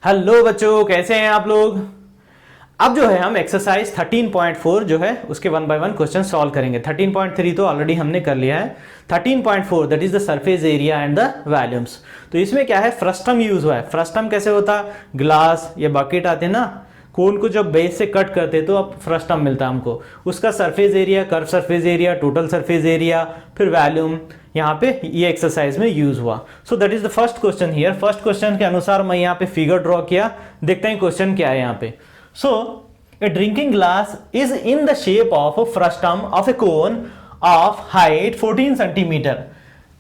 Hello बच्चों, कैसे हैं आप लोग। अब जो है हम एक्सरसाइज 13.4 जो है उसके one by one question solve करेंगे। 13.3 तो ऑलरेडी हमने कर लिया है। 13.4 that is the surface area and the volumes. तो इसमें क्या है, फ्रस्टम यूज हुआ है। फ्रस्टम कैसे होता, ग्लास या बकेट आते ना, कोन को जब बेस से कट करते तो अब फ्रस्टम मिलता हमको। उसका surface area, curve surface area, total surface area, फिर वॉल्यूम यहाँ पे ये एक्सरसाइज में यूज हुआ। सो that is the first question here. First question के अनुसार मैं यहाँ पे फिगर ड्रॉ किया। देखते हैं क्वेश्चन क्या है यहाँ पे। So a drinking glass is in the shape of frustum of a cone of height 14 centimetre.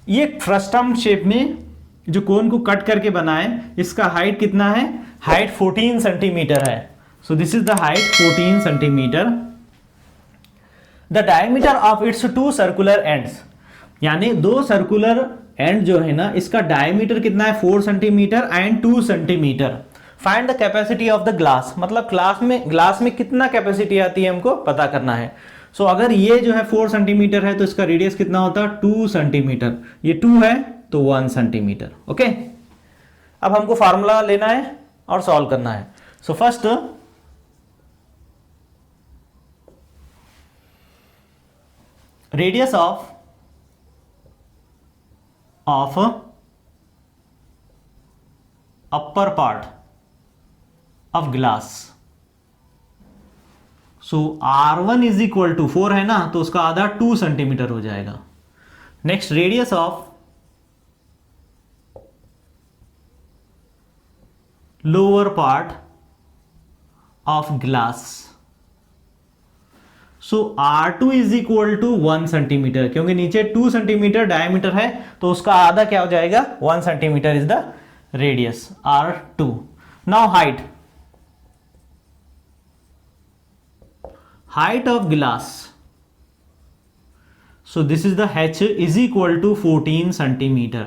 ये फ्रस्टम शेप में जो कोन को कट करके बनाए, इसका हाइट कितना है, हाइट 14 सेंटीमीटर है। So this is the height 14 centimetre. The diameter of its two circular ends, यानी दो सर्कुलर एंड जो है ना, इसका डायमीटर कितना है 4 centimetre and 2 centimetre. Find the capacity of the glass, मतलब ग्लास में कितना कैपेसिटी आती है हमको पता करना है। सो अगर ये जो है 4 सेंटीमीटर है तो इसका रेडियस कितना होता है 2 सेंटीमीटर। ये 2 है तो 1 सेंटीमीटर। ओके, अब हमको फार्मूला लेना है और सॉल्व करना है। So first radius of upper part of glass, so R1 is equal to 4 है ना, तो उसका आधा 2 सेंटीमीटर हो जाएगा। Next radius of lower part of glass, so R2 is equal to 1 centimetre, क्योंकि नीचे 2 सेंटीमीटर डायमीटर है तो उसका आधा क्या हो जाएगा 1 centimetre is the radius R2। Now height of glass, so this is the h is equal to 14 centimetre.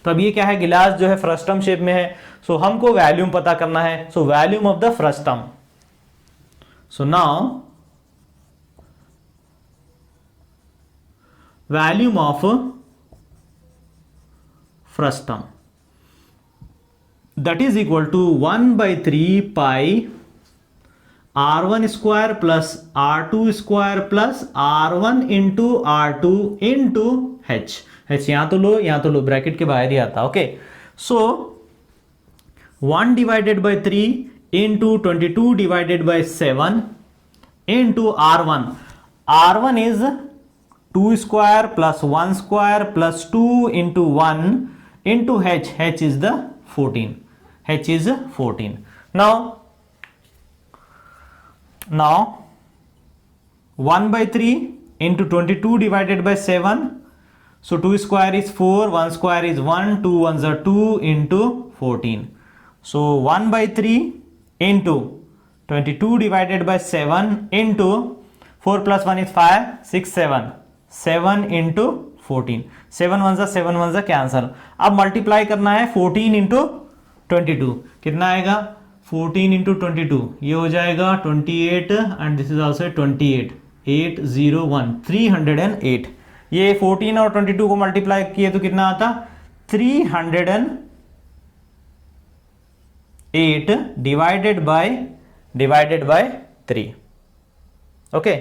तो अब ये क्या है, गिलास जो है फ्रस्टम शेप में है, सो हमको वॉल्यूम पता करना है। So volume of the frustum, so now volume of frustum that is equal to 1/3 pi R1 square plus R2 square plus R1 into R2 into H। यहां तो लो, ब्रैकेट के बाहर ही आता। Okay, so 1 divided by 3 into 22 divided by 7 into R1। R1 is 2 square plus 1 square plus 2 into 1 into H is the 14। H is 14। Now 1/3 into 22 divided by 7, so 2 square is 4, 1 square is 1, 2 ones are 2 into 14। So 1/3 into 22 divided by 7 into 4 plus 1 is 5, 6, 7 into 14, 7 ones are 7 ones are cancel. अब multiply करना है 14 into 22, कितना आएगा 14 into 22, ये हो जाएगा 28 and this is also 28, 801 308। ये 14 और 22 को मल्टीप्लाई किए तो कितना आता 308 divided by 3। Okay,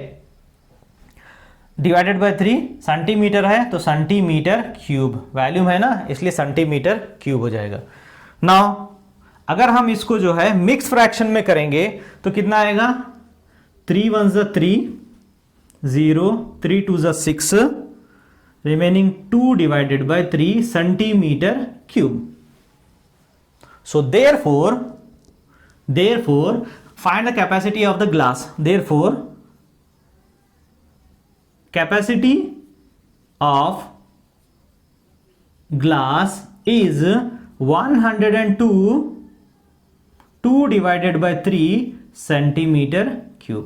divided by 3 centimetre है तो सेंटीमीटर क्यूब, वॉल्यूम है ना इसलिए सेंटीमीटर क्यूब हो जाएगा। नाउ अगर हम इसको जो है मिक्स फ्रैक्शन में करेंगे तो कितना आएगा 3 ones are 3, 0, 3 2s are 6, remaining 2 divided by 3 centimetre cube. So therefore find the capacity of the glass. Therefore capacity of glass is 102 2 divided by 3 centimetre cube.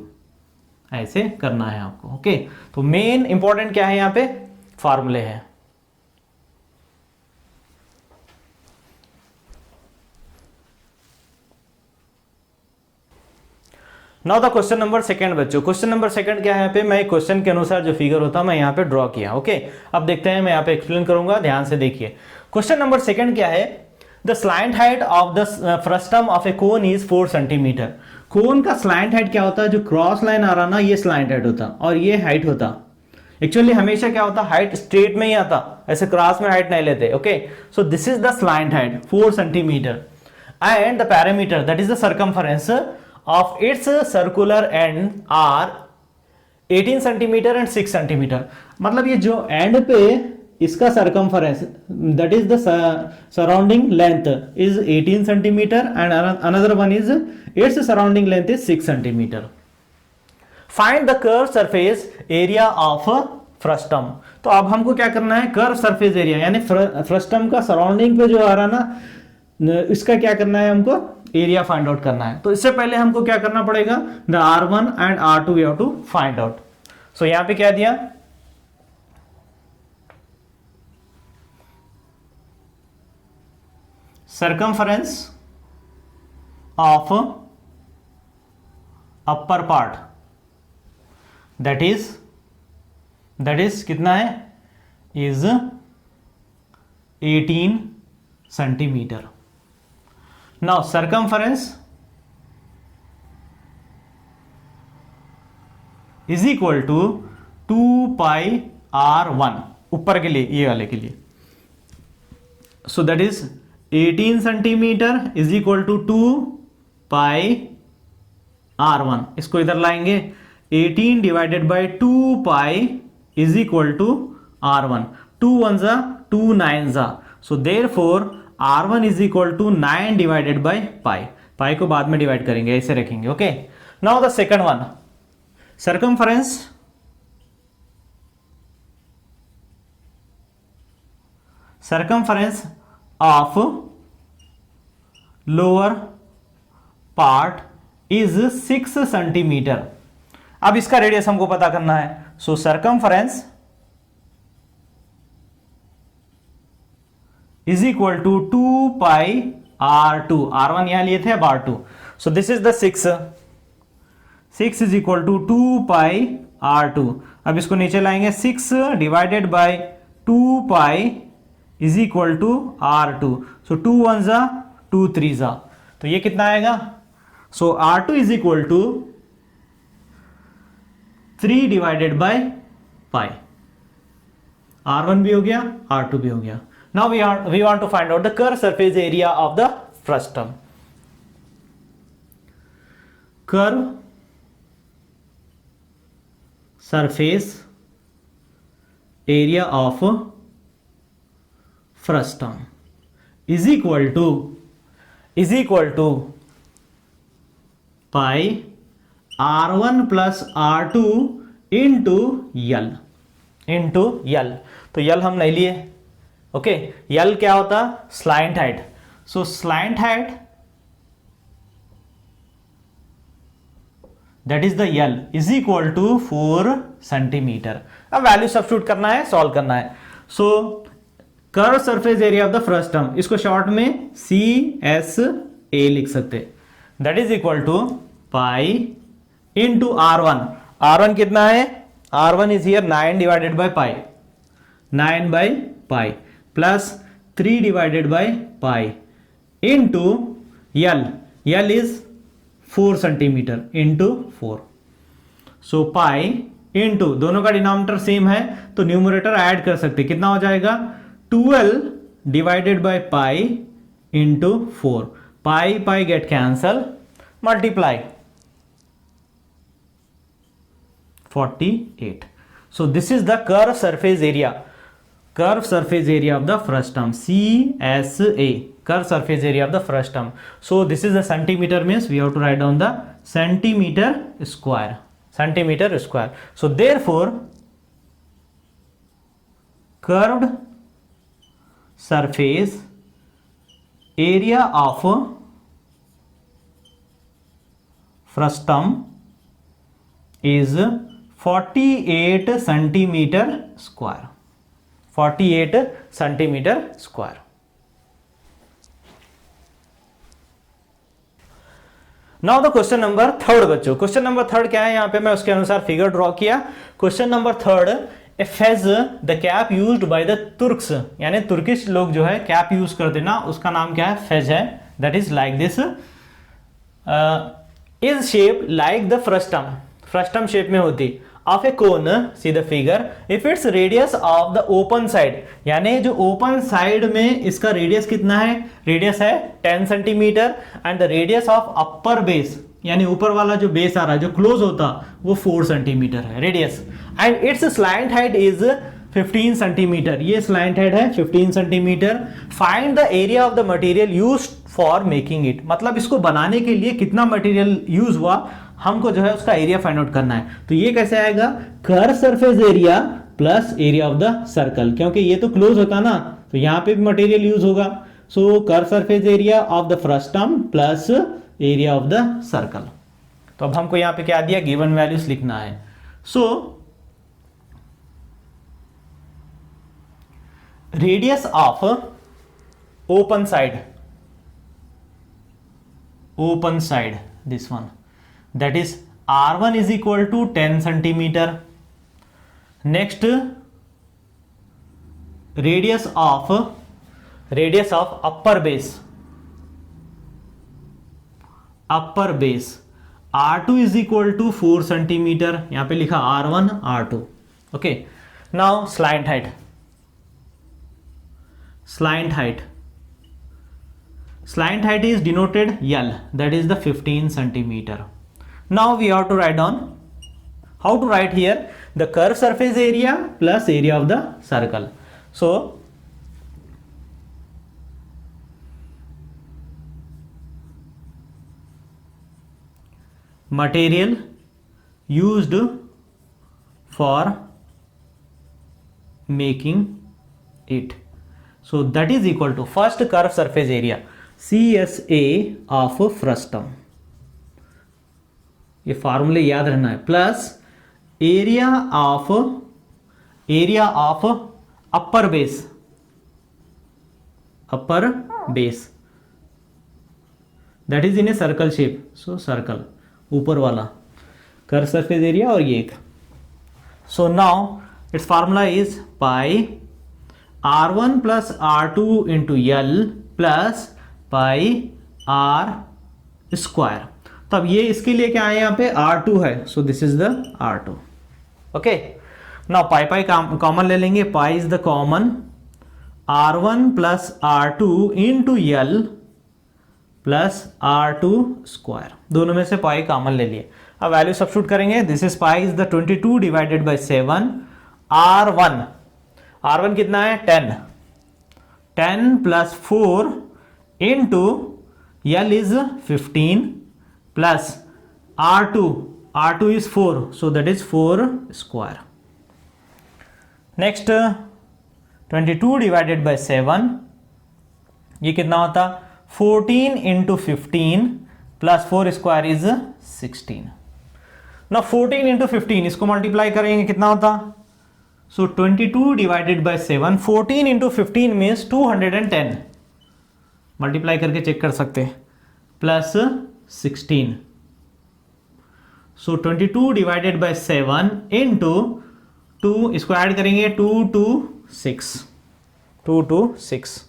ऐसे करना है आपको। ओके, तो मेन इंपॉर्टेंट क्या है यहाँ पे, फार्मूले हैं। Now the question number second बच्चों, क्वेश्चन नंबर सेकंड क्या है यहाँ पे, मैं क्वेश्चन के अनुसार जो फिगर होता है मैं यहाँ पे ड्रॉ किया। ओके, अब देखते हैं, मैं यहाँ पे एक्सप्लेन करूंगा, ध्यान से देखिए। क्वेश्चन नंबर सेकंड क्या है, the slant height of the frustum of a cone is 4 centimetre. Cone का स्लैंट हाइट क्या होता है, जो क्रॉस लाइन आ रहा ना ये स्लैंट हाइट होता और ये हाइट होता। एक्चुअली हमेशा क्या होता, हाइट स्ट्रेट में ही आता, ऐसे क्रॉस में हाइट नहीं लेते। Okay, so this is the slant height 4 centimetre and the parameter that is the circumference of its circular end are 18 centimetre and 6 centimetre. मतलब ये जो एंड पे इसका circumference that is the surrounding length is 18 centimetre and another one is its surrounding length is 6 centimetre. Find the curve surface area of frustum. तो अब हमको क्या करना है, कर्व सरफेस एरिया यानी फ्रस्टम का सराउंडिंग पे जो आ रहा ना, इसका क्या करना है, हमको एरिया फाइंड आउट करना है। तो इससे पहले हमको क्या करना पड़ेगा, the R1 and R2 we have to find out. So यहां पे क्या दिया, circumference of upper part that is कितना है, is 18 centimetre. Now circumference is equal to 2 pi R1 ऊपर के लिए, ये वाले के लिए। So that is 18 centimetre is equal to 2 pi R1। इसको इधर लाएंगे, 18 divided by 2 pi is equal to R1। 2 1 जा 2 9 जा, so therefore R1 is equal to 9 divided by pi. Pi को बाद में डिवाइड करेंगे, ऐसे रखेंगे। Okay, now the second one, circumference of lower part is 6 centimetre. अब इसका रेडियस हमको पता करना है। So circumference is equal to 2 pi R2, R1 यहां लिए थे, अब R2। So this is the 6 is equal to 2 pi R2। अब इसको नीचे लाएंगे, 6 divided by 2 pi is equal to R2। So 2 1 जा 2 3 जा, तो ये कितना आएगा, so R2 is equal to 3 divided by pi. R1 भी हो गया, R2 भी हो गया। Now we want to find out the curve surface area of the frustum. Curve surface area of frustum is equal to pi R1 plus R2 into l. तो l हम नहीं लिए। ओके, यल क्या होता, slant height. So slant height that is the l is equal to 4 centimetre. अब value substitute करना है, solve करना है। So curve surface area of the frustum, इसको शॉर्ट में CSA लिख सकते, that is equal to pi into R1। R1 कितना है, R1 is here 9 divided by pi, 9 by pi plus 3 divided by pi into L is 4 centimetre into 4। So pi into, दोनों का denominator same है तो numerator add कर सकते, कितना हो जाएगा, 12 divided by pi into 4। Pi pi get cancel, multiply 48। So this is the curve surface area of the frustum, CSA, curve surface area of the frustum. So this is the centimeter, means we have to write down the centimeter square. So therefore curved surface area of frustum is 48 centimetre square. 48 centimetre square. Now the question number 3 बच्चों, question number 3 क्या है, यहां पे मैं उसके अनुसार figure draw किया। Question number 3, A phase the cap used by the Turks, यानी तुर्किश लोग जो है कैप यूज करते ना, उसका नाम क्या है, फेज है. That is like this, is shape like the frustum, frustum shape में होती of a cone. See the figure. If its radius of the open side, यानी जो ओपन साइड में इसका रेडियस कितना है, रेडियस है 10 centimetre, and the radius of upper base, यानी ऊपर वाला जो बेस आ रहा है जो क्लोज होता वो 4 सेंटीमीटर है radius, and it's slant height is 15 centimetre. ये स्लैंट हाइट है 15 centimetre. Find the area of the material used for making it, मतलब इसको बनाने के लिए कितना मटेरियल यूज हुआ, हमको जो है उसका एरिया फाइंड आउट करना है. तो ये कैसे आएगा, curve surface area plus area of the circle, क्योंकि ये तो क्लोज होता ना, तो यहां पे भी मटेरियल यूज होगा. So curve surface area of the frustum plus area of the circle. तो अब हमको यहां पे क्या दिया, गिवन वैल्यूज लिखना है. So radius of open side this one, that is r1 is equal to 10 centimeter. Next, radius of upper base r2 is equal to 4 centimeter. यहां पे लिखा r1 r2. okay, now slant height is denoted L, that is the 15 centimeter. Now we have to write down, how to write here, the curved surface area plus area of the circle. So material used for making it, so that is equal to first curved surface area CSA of frustum, ये फार्मूले याद रहना है, plus area of upper base that is in a circle shape. So circle ऊपर वाला curve surface area और ये एक. So now it's formula is pi r1 plus r2 into L plus pi r square. तो अब ये इसके लिए क्या है, यहाँ पे r2 है, so this is the r2. Okay, now pi common ले लेंगे, पाई is the common, r1 plus r2 into L plus r2 square, दोनों में से पाई कॉमन ले लिए. अब वैल्यू सब्स्टिट्यूट करेंगे. This is pi is the 22 divided by 7, r1 कितना है 10 plus 4 into L is 15 plus R2 is 4, so that is 4 square. Next 22 divided by 7, ये कितना होता, 14 into 15 plus 4 square is 16. Now 14 into 15 इसको मल्टीप्लाई करेंगे कितना होता, so 22 divided by 7, 14 into 15 means 210, multiply करके चेक कर सकते हैं, plus 16. So 22 divided by 7 into 2, इसको ऐड करेंगे 2 to 6.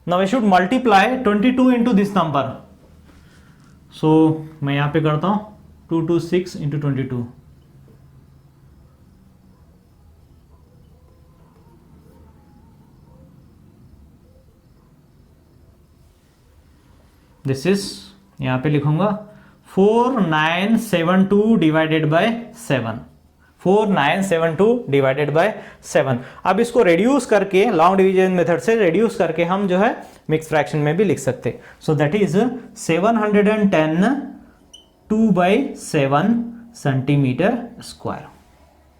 Now we should multiply 22 into this number. So मैं यहां पे करता हूं 2 to 6 इंटू 22. दिस इज, यहां पे लिखूंगा 4972 डिवाइडेड बाय 7, 4972 डिवाइडेड बाय 7. अब इसको रेड्यूस करके, लॉन्ग डिवीजन मेथड से रेड्यूस करके हम जो है मिक्स फ्रैक्शन में भी लिख सकते. So that is 710 2/7 centimetre square.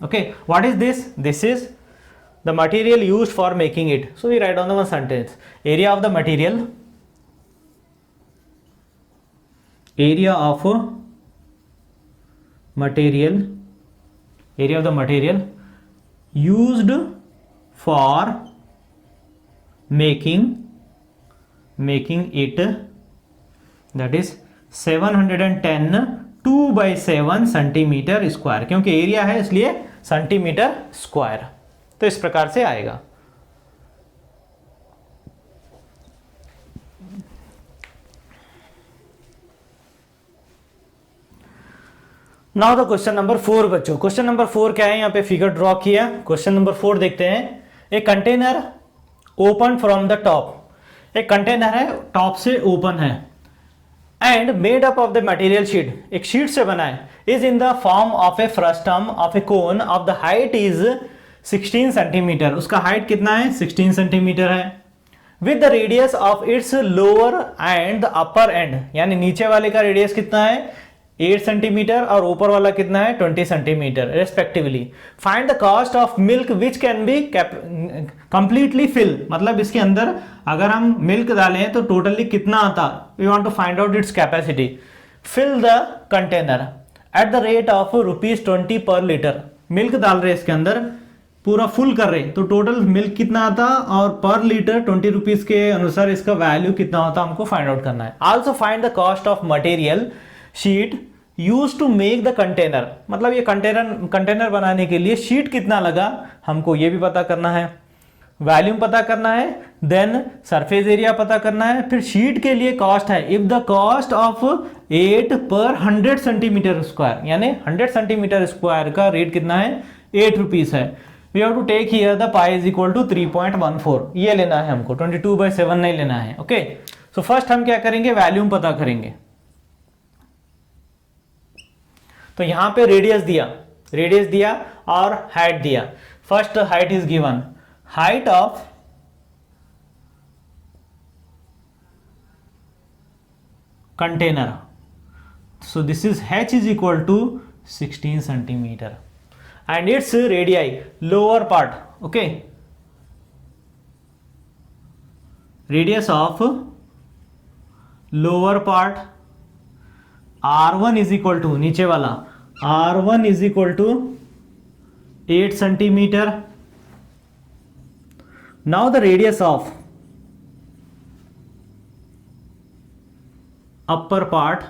Okay, what is this, this is the material used for making it. So we write on the one sentence, area of the material, area of the material used for making it, that is 710 2/7 centimetre square, क्योंकि area है इसलिए centimetre square, तो इस प्रकार से आएगा। Now the question number 4 बच्चों, question number 4 क्या है, यहाँ पे फिगर ड्रॉ किया। क्वेश्चन नंबर 4 देखते हैं। एक container open from the top, एक कंटेनर है टॉप से ओपन है, and made up of the material sheet, एक शीट से बना है, is in the form of A frustum of a cone of the height is 16 centimetre, उसका height कितना है 16 सेंटीमीटर है, with the radius of its lower and the upper and, यानी नीचे वाले का रेडियस कितना है 8 सेंटीमीटर और ऊपर वाला कितना है 20 centimetre respectively. Find the cost of milk which can be completely fill, मतलब इसके अंदर अगर हम मिल्क डालें तो टोटली कितना आता, we want to find out its capacity. Fill the container at the rate of ₹20 per litre, milk डाल रहे इसके अंदर, पूरा फुल कर रहे तो टोटल मिल्क कितना आता और पर लीटर 20 रुपीज के अनुसार इसका वैल्यू कितना होता हमको फाइंड आउट करना है। Also find the cost of material sheet use to make the container, मतलब ये कंटेनर बनाने के लिए शीट कितना लगा हमको ये भी पता करना है, वॉल्यूम पता करना है, देन सरफेस एरिया पता करना है, फिर शीट के लिए कॉस्ट है। If the cost of 8 per 100 centimetre square, यानी 100 सेंटीमीटर स्क्वायर का रेट कितना है 8 रुपीज है। We have to take here the pi is equal to 3.14, ये लेना है हमको, 22/7 नहीं लेना है। ओके, सो फर्स्ट हम क्या करेंगे, वॉल्यूम पता करेंगे। तो यहां पे रेडियस दिया और हाइट दिया। First height is given, height of container, so this is h is equal to 16 centimetre and its radii lower part, okay, radius of lower part R1 is equal to, नीचे वाला R1 is equal to 8 centimetre. Now the radius of upper part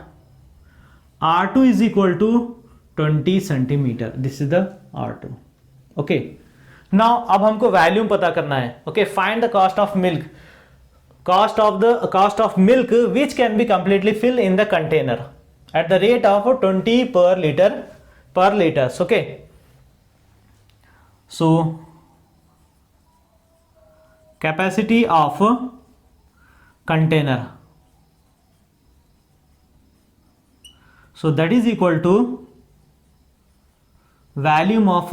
R2 is equal to 20 centimetre, this is the R2। Okay, now अब हमको volume पता करना है। Okay, find the cost of milk, cost of milk which can be completely filled in the container at the rate of 20 per liters. Okay, so capacity of container, so that is equal to volume of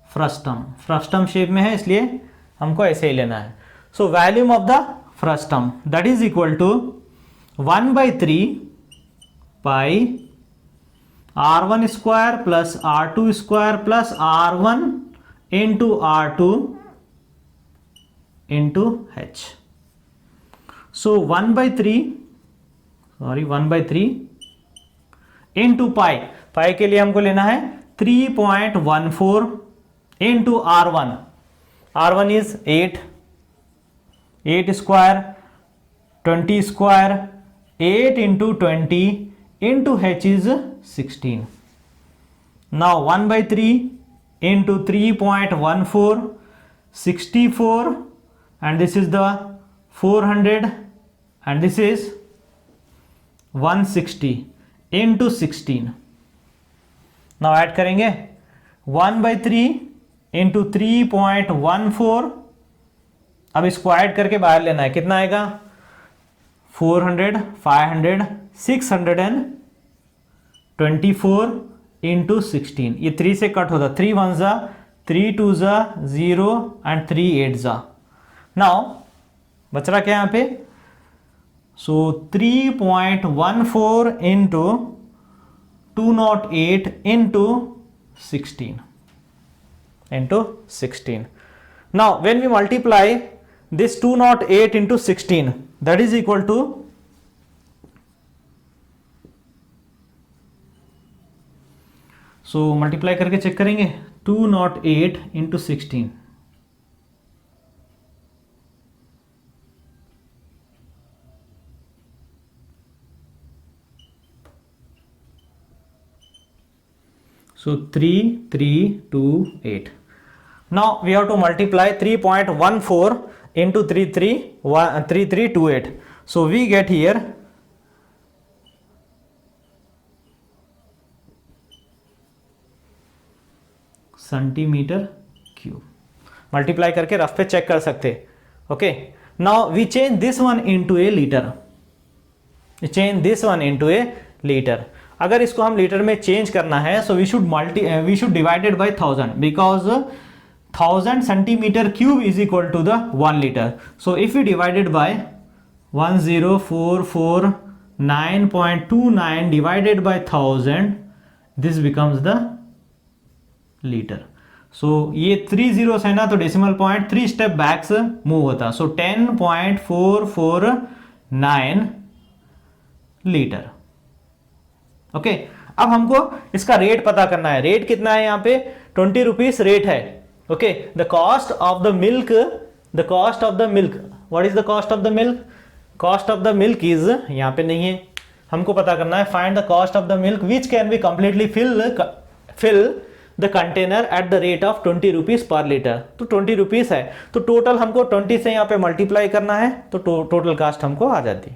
frustum shape में है इसलिए हमको ऐसे ही लेना है। So volume of the frustum that is equal to 1/3 pi R1 square plus R2 square plus R1 into R2 into H. So 1/3 into pi, pi के लिए हमको लेना है 3.14 into R1, R1 is 8 square 20 square 8 into 20 into H is 16. Now 1/3 into 3.14 64 and this is the 400 and this is 160 into 16. Now add करेंगे 1/3 into 3.14, अब इसको add करके बाहर लेना है, कितना आएगा 400 500 624 इंटू 16, ये 3 से कट होता, 3 1 जा 3 2 जा 0 एंड 3 8 जा। नाउ बच रहा क्या यहाँ पे, सो 3.14 into 208 into 16. Now when we multiply this 208 into 16, that is equal to, so multiply करके चेक करेंगे 208 into 16, So 3328. Now we have to multiply 3.14 into 3328. So we get here centimetre cube. Multiply करके rough पे check कर सकते. Okay, now we change this one into a litre. Change this one into a litre. अगर इसको हम litre में change करना है so we should divided by 1000 because 1000 centimetre cube is equal to the 1 litre. So if you divided by 10449.29 divided by 1000 this becomes the litre. So ये 3 zeros है ना, तो decimal point 3 step backs move होता. So 10.449 litre. Okay, अब हमको इसका rate पता करना है. रेट कितना है? यहाँ पे 20 रुपीज रेट है. Okay, the cost of the milk, what is the cost of the milk? Cost of the milk is, यहाँ पे नहीं है, हमको पता करना है find the cost of the milk which can be completely fill the container at the rate of 20 rupees per litre. तो 20 rupees है, तो टोटल हमको 20 से यहाँ पे मल्टीप्लाई करना है, तो टोटल कास्ट हमको आ जाती.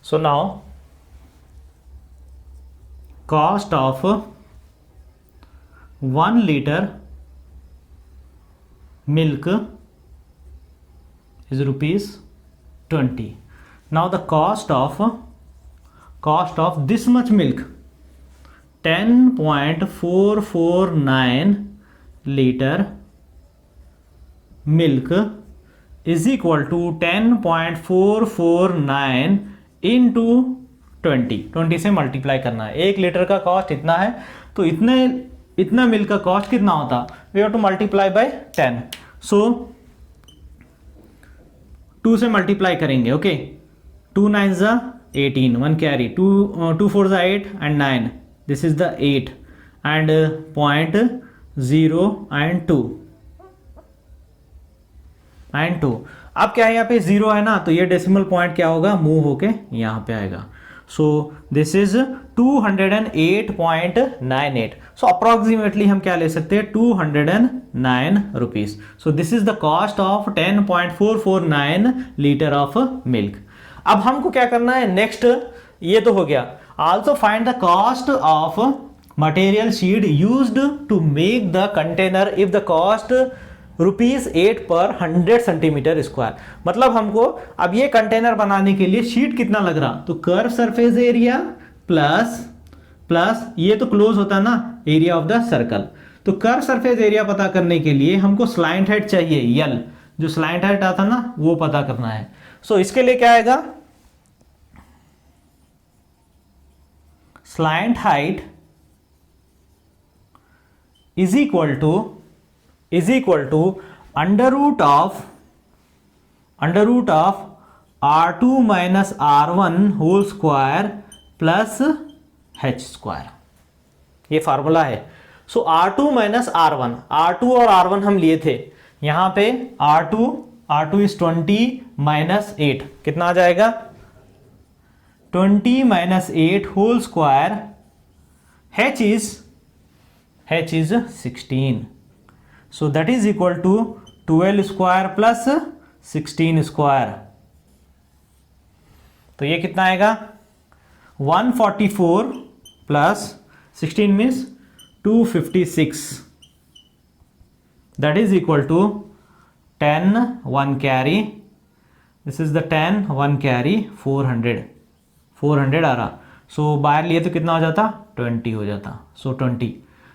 So now cost of 1 litre milk is ₹20. Now the cost of this much milk, 10.449 liter milk is equal to 10.449 into 20 से मल्टीप्लाई करना है. 1 लीटर का कॉस्ट इतना है, तो इतना मिल्क का कॉस्ट कितना होता? We have to multiply by 10. So 2 से मल्टीप्लाई करेंगे. Okay, 2 9s 18, 1 carry, 2 4s 8 and 9. This is the 8 and 0.0 and 2 and 2. अब क्या है, यहाँ पे 0 है ना, तो ये डेसिमल पॉइंट क्या होगा? मूव होके यहाँ पे आएगा. सो दिस इज 208.98. सो अप्रोक्सीमेटली हम क्या ले सकते हैं? 209 rupees. So this is the cost of 10.449 litre of milk. अब हमको क्या करना है नेक्स्ट? ये तो हो गया. Also find the cost of material sheet used to make the container if the cost ₹8 per 100 centimetre square. मतलब हमको अब ये कंटेनर बनाने के लिए शीट कितना लग रहा? तो कर्व सरफेस एरिया प्लस ये तो क्लोज होता ना एरिया ऑफ द सर्कल. तो कर्व सरफेस एरिया पता करने के लिए हमको स्लाइंट हाइट चाहिए, यल जो स्लाइंट हाइट आता ना वो पता करना है. सो इसके लिए क्या आएगा? Slant height is equal to under root of R2 minus R1 whole square plus H square. ये फार्मूला है. सो R2 माइनस R2 और R1 हम लिए थे. यहां पे R2 इज 20 माइनस 8, कितना आ जाएगा? 20 minus 8 whole square. H is 16. So that is equal to 12 square plus 16 square. तो ये कितना आएगा? 144 plus 16 means 256. That is equal to 10 1 carry. This is the 10 1 carry 400 आ रहा. सो बाहर लिए तो कितना हो जाता? 20 हो जाता. सो 20.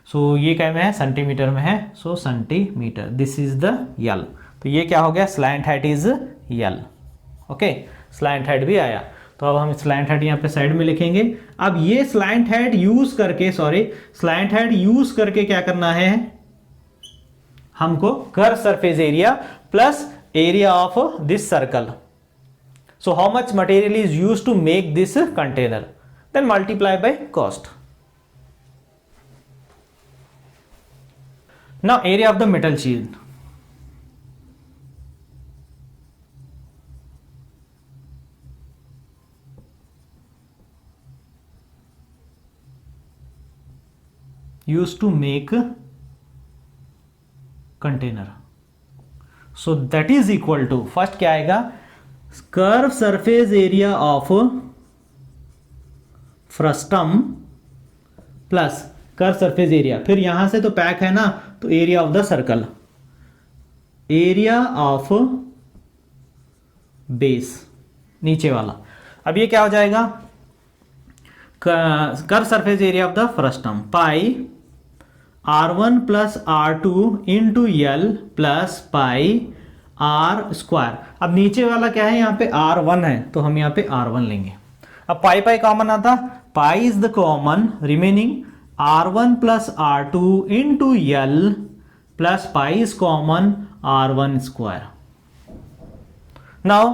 सो ये क्या में है? सेंटीमीटर में है. सो सेंटीमीटर. दिस इज द यल. तो ये क्या हो गया? Slant height is L. Okay, slant height भी आया. तो अब हम स्लैंट हाइट यहाँ पे साइड में लिखेंगे. अब ये स्लैंट हाइट यूज करके क्या करना है हमको? Curve surface area plus area of this circle. So how much material is use to make this container, then multiply by cost. Now area of the metal sheet. Use to make container. So that is equal to, first क्या आएगा, curve surface area of frustum plus curve surface area, फिर यहां से तो पैक है ना, तो area of the circle, area of base नीचे वाला. अब ये क्या हो जाएगा, curve surface area of the frustum pi r1 plus r2 into L plus pi r square. अब नीचे वाला क्या है, यहाँ पे r1 है तो हम यहाँ पे r1 लेंगे. अब पाई पाई कॉमन आता, pi is the common remaining r1 plus r2 into L plus pi is common r1 square. Now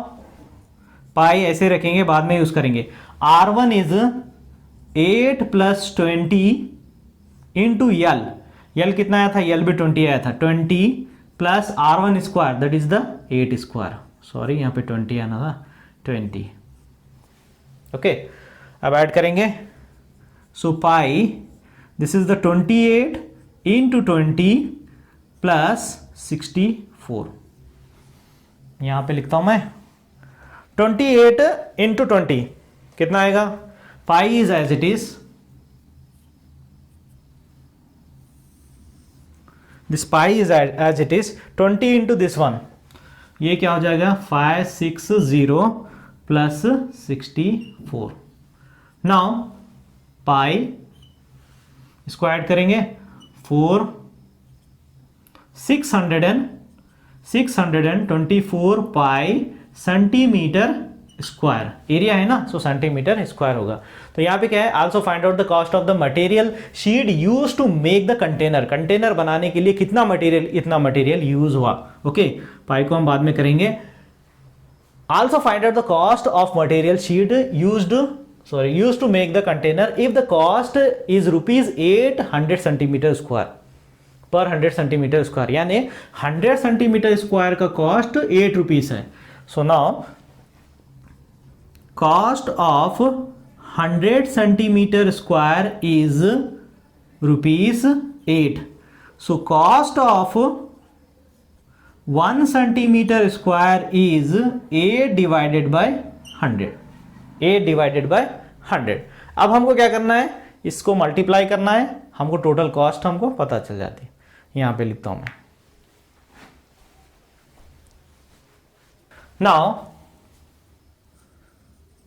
pi ऐसे रखेंगे, बाद में यूज करेंगे. r1 is 8 plus 20 into L, L कितना आया था, एल भी 20 आया था, 20 plus r1 square that is the 8 square. Sorry यहाँ पे 20 आना था, 20. ओके, अब ऐड करेंगे. So pi this is the 28 into 20 plus 64. यहां पे लिखता हूं मैं 28 इंटू 20 कितना आएगा, pi is as it is, this pi is as it is 20 into this one, ये क्या हो जाएगा 560 प्लस 64. नाउ पाई इसको ऐड करेंगे 4 624 पाई सेंटीमीटर स्क्वायर, एरिया है ना, सो सेंटीमीटर स्क्वायर होगा. तो यहाँ पे क्या है, also find out the cost of the material sheet use to make the container. Container बनाने के लिए कितना मटेरियल, इतना मटेरियल यूज हुआ. ओके, पाई को हम बाद में करेंगे. Also find out the cost of material sheet use to make the container if the cost is ₹800 centimetre square per 100 centimetre square, यानी 100 सेंटीमीटर स्क्वायर का कॉस्ट 8 रुपीज है. So now cost of 100 centimetre square is ₹8. So cost of 1 centimetre square is 8 divided by 100. 8 divided by 100. अब हमको क्या करना है, इसको multiply करना है, हमको टोटल कॉस्ट हमको पता चल जाती है. यहां पे लिखता हूं मैं. Now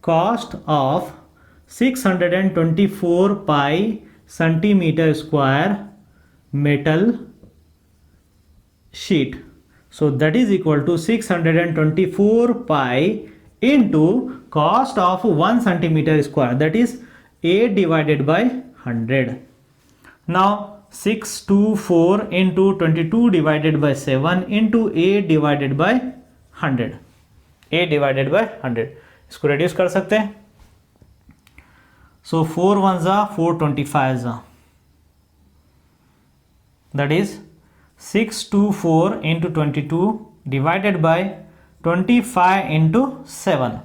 cost of 624 pi centimetre square metal sheet, so that is equal to 624 pi into cost of 1 centimeter square, that is 8 divided by 100. Now 624 into 22 divided by 7 into 8 divided by 100. 8 divided by 100 इसको reduce कर सकते हैं. So 4 1s are 425s are, that is 624 into 22 divided by 25 into 7.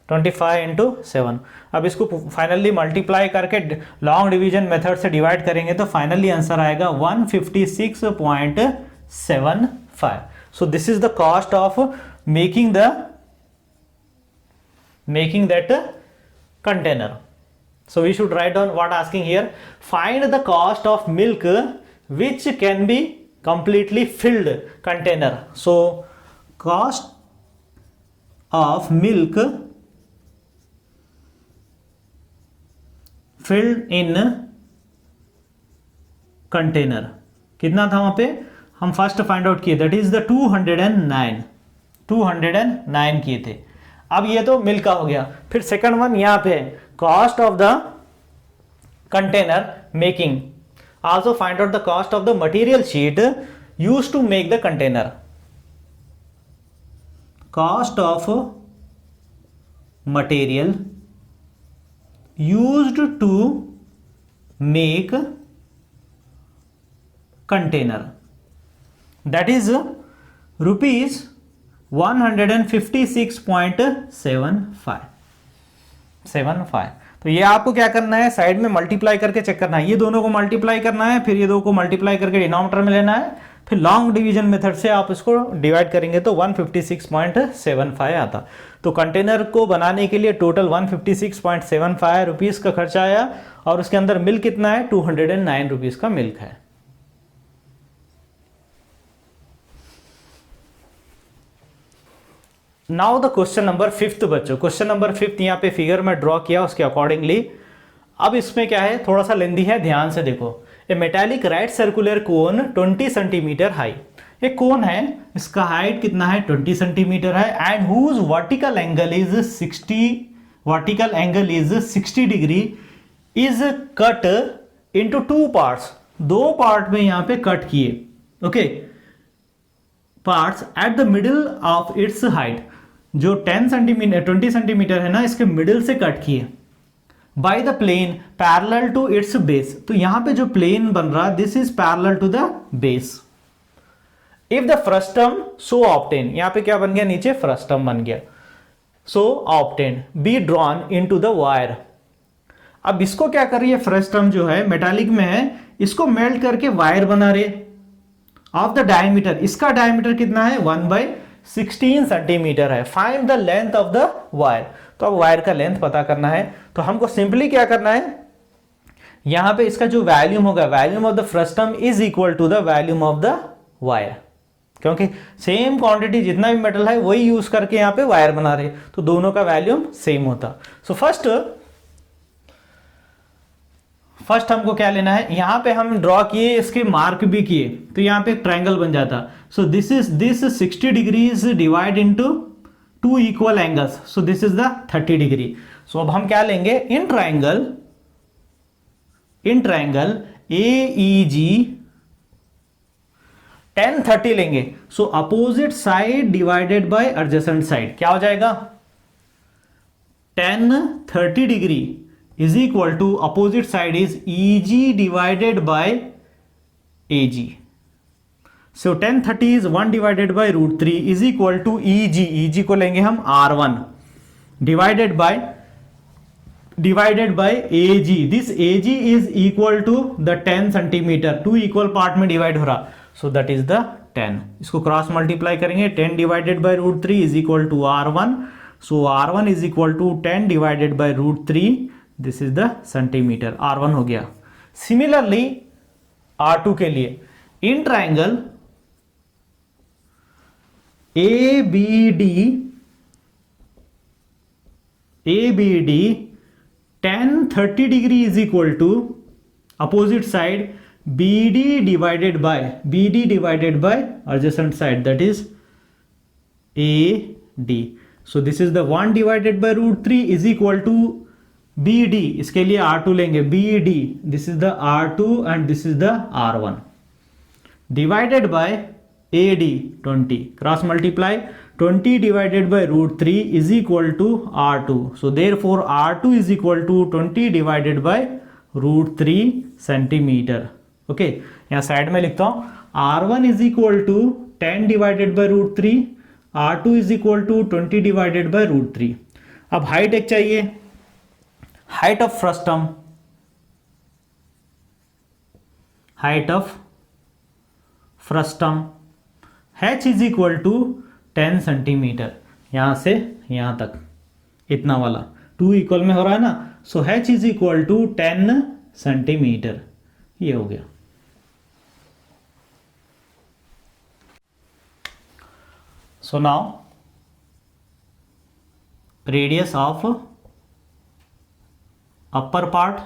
25 into 7. अब इसको finally multiply करके long division method से divide करेंगे तो फाइनली आंसर आएगा 156.75. सो this is the cost of making that container. So we should write down what asking here. Find the cost of milk which can be completely filled container. So cost of milk filled in container कितना था वहां पे, हम first find out किए, that is the 209 किए थे. अब ये तो मिल्क का हो गया. फिर सेकंड वन यहां पे cost of the container making. Also find out the cost of the material sheet use to make the container. Cost of material used to make container, that is ₹156.75. तो ये आपको क्या करना है, साइड में multiply करके चेक करना है, ये दोनों को मल्टीप्लाई करना है, फिर ये दो को मल्टीप्लाई करके डिनोमिनेटर में लेना है, फिर लॉन्ग डिवीजन मेथड से आप इसको डिवाइड करेंगे तो 156.75 आता। तो कंटेनर को बनाने के लिए टोटल 156.75 रुपीस का खर्चा आया, और उसके अंदर मिल्क कितना है, 209 रुपीस का मिल्क है। नाउ द क्वेश्चन नंबर 5 बच्चों, क्वेश्चन नंबर 5 यहाँ पे फिगर में ड्रॉ किया उसके अकॉर्डिंगली। अब इसमें क्या है, थोड़ा सा लेंदी है, ध्यान से देखो। A metallic right circular cone 20 centimetre high, एक कोन है, इसका हाइट कितना है, 20 सेंटीमीटर है, and whose vertical angle is 60 degree, is cut into 2 parts, 2 part में यहां पे कट किए, okay, parts at the middle of its height, जो 10 सेंटीमीटर 20 सेंटीमीटर है ना, इसके मिडिल से कट किए, by the plane parallel to its base. तो यहां पे जो प्लेन बन रहा, this is parallel to the base. If the frustum so obtain, यहां पे क्या बन गया, नीचे फ्रस्टम बन गया, so obtain be drawn into the wire. अब इसको क्या कर रही है, फ्रस्टम जो है मेटालिक में है, इसको मेल्ट करके वायर बना रहे ऑफ द डायमीटर, इसका डायमीटर कितना है, 1/16 सेंटीमीटर है। Find the length of the wire, तो अब वायर का लेंथ पता करना है, तो हमको सिंपली क्या करना है, यहां पे इसका जो वैल्यूम होगा, volume of the frustum is equal to the volume of the wire, क्योंकि सेम क्वांटिटी जितना भी मेटल है वही यूज करके यहां पे वायर बना रहे, तो दोनों का वैल्यूम सेम होता। सो फर्स्ट हमको क्या लेना है, यहां पे हम ड्रॉ किए, इसके मार्क भी किए, तो यहां पे एक ट्रायंगल बन जाता। So this 60 degrees divide into 2 equal angles, so this is the 30 degree. So अब हम क्या लेंगे, इन ट्रायंगल AEG 10 30 लेंगे, सो opposite side divided by adjacent side, क्या हो जाएगा, 10 30 degree is equal to opposite side is EG divided by AG. So 10 30 is 1 divided by √3 is equal to EG को लेंगे हम R1 divided by AG. This AG is equal to the 10 centimeter, 2 equal part में divide हो रहा, so that is the 10. इसको cross multiply करेंगे, 10 divided by √3 is equal to R1, so R1 is equal to 10 divided by √3, this is the centimetre, R1 हो गया। Similarly R2 के लिए in triangle ABD 10 30 degree is equal to opposite side BD divided by adjacent side, that is AD। So this is the 1 divided by √3 is equal to BD, इसके लिए R2 लेंगे, BD, this is the R2 and this is the R1 divided by AD 20, cross multiply, 20 divided by √3 is equal to R2, so therefore R2 is equal to 20 divided by √3 centimetre. Okay, यहां side में लिखता हूं, R1 is equal to 10 divided by √3, R2 is equal to 20 divided by √3। अब height एक चाहिए, height of frustum h is equal to 10 centimetre, यहां से यहां तक इतना वाला 2 इक्वल में हो रहा है ना, सो h is equal to 10 centimetre, ये हो गया। So now radius of upper part,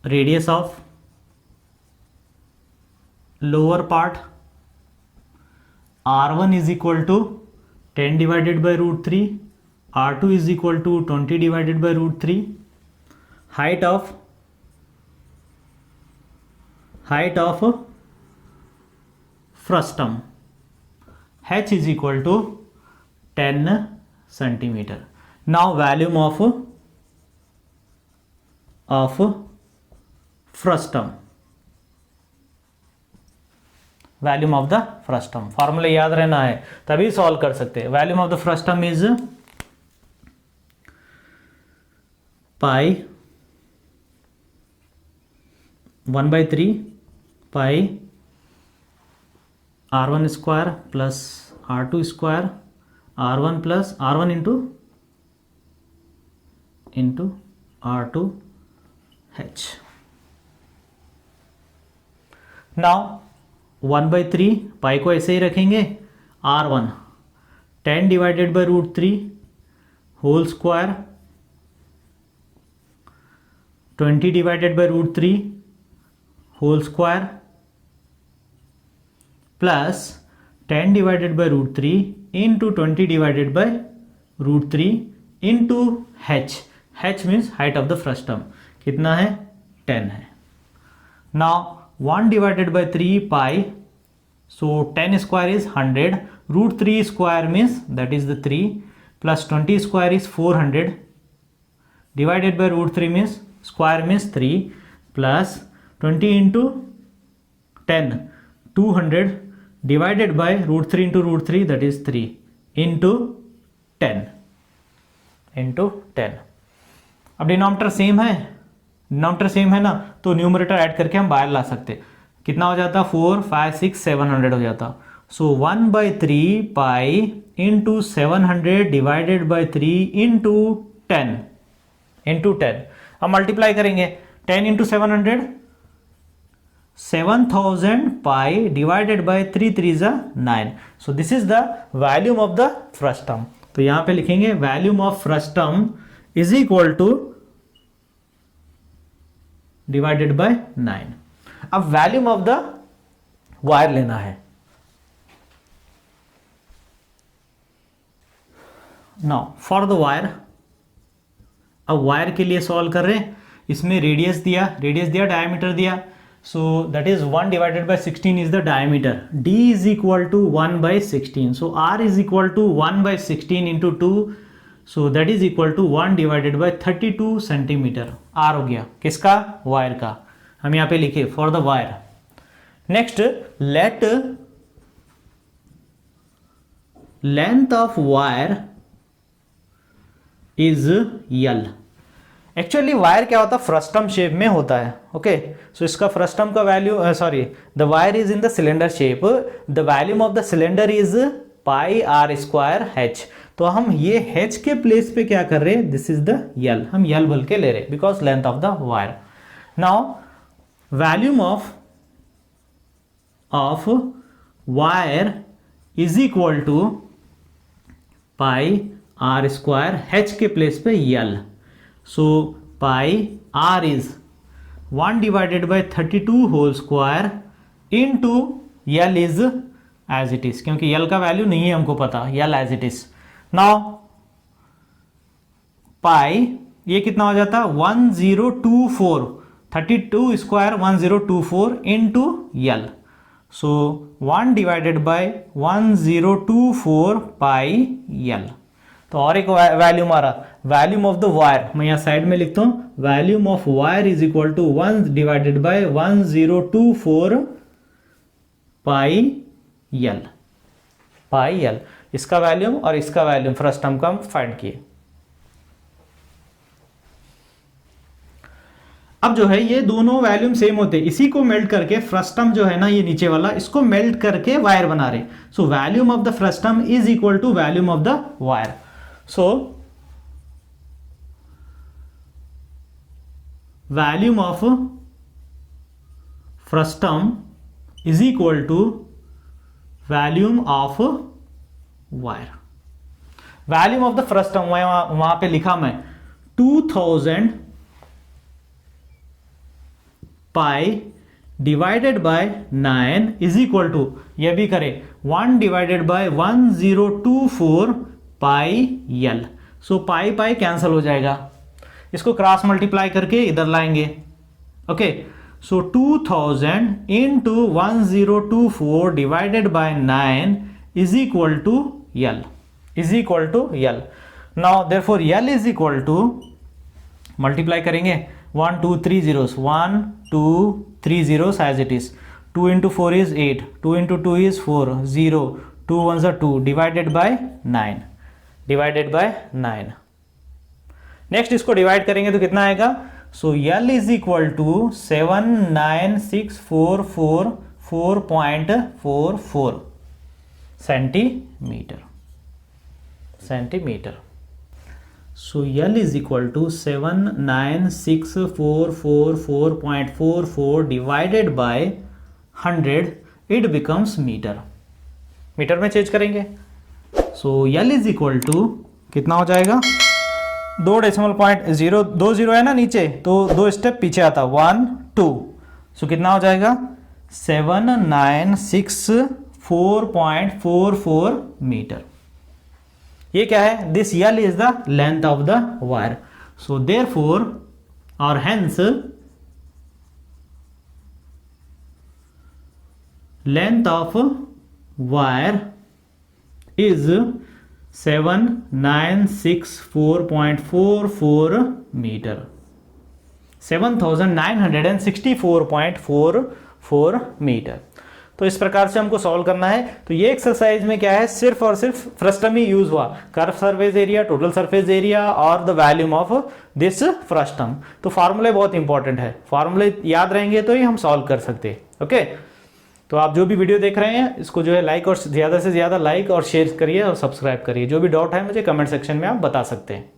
radius of lower part, R1 is equal to 10 divided by √3, R2 is equal to 20 divided by √3, height of frustum h is equal to 10 centimeter. Now volume of frustum, volume of the frustum, formula याद रहना है तभी solve कर सकते हैं। Volume of the frustum is pi 1/3 pi R1 square plus R2 square R1 plus R1 into R2 H। Now 1/3 pi को ऐसे ही रखेंगे, R1 10 divided by √3 whole square 20 divided by √3 whole square plus 10 divided by √3 into 20 divided by √3 into h means height of the frustum कितना है 10 है। Now 1 divided by 3 pi, so 10 square is 100, √3 square means that is the 3 plus 20 square is 400 divided by √3 means square means 3 plus 20 into 10 200 divided by √3 into √3 that is 3 into 10 into 10। अब denominator same है, denominator same है ना, तो numerator add करके हम बाहर ला सकते। कितना हो जाता 4 5 6 700 हो जाता। सो 1/3 pi into 700 divided by 3 into 10 into 10। अब मल्टीप्लाई करेंगे 10 इंटू 700 7000 पाई डिवाइडेड बाई 3 3 जा 9। सो this is the volume of the frustum. तो यहां पे लिखेंगे volume of frustum is equal two divided by 9। अब वैल्यूम ऑफ द वायर लेना है। नाउ फॉर द वायर, अब वायर के लिए सॉल्व कर रहे हैं। इसमें रेडियस दिया डायमीटर दिया, so that is 1 divided by 16 is the diameter. d is equal to 1/16, so r is equal to 1/16 into 2, so that is equal to 1 divided by 32 centimetre. R हो गया किसका, वायर का। हम यहां पे लिखे for the wire. Next, let length of wire is L। Actually wire क्या होता है, फ्रस्टम शेप में होता है। ओके, सो इसका फ्रस्टम का value, sorry, the wire is in the cylinder shape, the volume of the cylinder is pi r square h। तो हम ये h के प्लेस पे क्या कर रहे हैं, दिस इज द L, हम L बोल के ले रहे हैं because length of the wire. Now volume of wire is equal to pi r square, h के प्लेस पे L। So pi r is 1 divided by 32 whole square into L is as it is, क्योंकि L का value नहीं है हमको पता, L as it is. Now pi ये कितना हो जाता 1024, 32 square 1024 into L। So 1 divided by 1024 pi L। तो और एक वैल्यूम आ रहा, वैल्यूम ऑफ द वायर, मैं यहां साइड में लिखता हूं, volume of wire is equal to 1 divided by 1024 pi L, pi L। इसका वैल्यूम और इसका वैल्यूम फ्रस्टम का हम फाइंड किए। अब जो है ये दोनों वैल्यूम सेम होते हैं, इसी को मेल्ट करके फ्रस्टम जो है ना, ये नीचे वाला, इसको मेल्ट करके वायर बना रहे। So volume of the frustum is equal to volume of the wire. So volume of frustum is equal to volume of wire. Volume of the frustum वहां पे लिखा मैं 2000 pi divided by 9 is equal to, यह भी करें 1 divided by 1024 pi L। So pi pi cancel हो जाएगा, इसको क्रॉस मल्टीप्लाई करके इधर लाएंगे। Okay, so 2000 into 1024 divided by 9 is equal to L, is equal to L। Now therefore L is equal to, multiply करेंगे 1 2 3 zeros, 1 2 3 zeros as it is, 2 into 4 is 8, 2 into 2 is 4, 0, 2 ones are 2 divided by 9, divided by 9। Next इसको divide करेंगे तो कितना आएगा, so L is equal to 79644.44 centimetre. So L is equal to 79644.44 divided by 100, it becomes metre. Metre में change करेंगे, so L is equal to कितना हो जाएगा, 2.0 है ना नीचे, तो 2 स्टेप पीछे आता, 1 2, सो कितना हो जाएगा 79644.44 मीटर। ये क्या है, this L is the length of the wire, so therefore और hence length of wire is 796.44 metre, 7964.44 metre. तो इस प्रकार से हमको सॉल्व करना है। तो ये एक्सरसाइज में क्या है, सिर्फ और सिर्फ फ्रस्टम ही यूज हुआ, curve surface area, total surface area और the volume of this frustum. तो फार्मूले बहुत इंपॉर्टेंट है, फार्मूले याद रहेंगे तो ही हम सॉल्व कर सकते हैं। ओके, तो आप जो भी वीडियो देख रहे हैं इसको जो है लाइक और ज़्यादा से ज़्यादा लाइक और शेयर करिए और सब्सक्राइब करिए। जो भी डाउट है मुझे कमेंट सेक्शन में आप बता सकते हैं।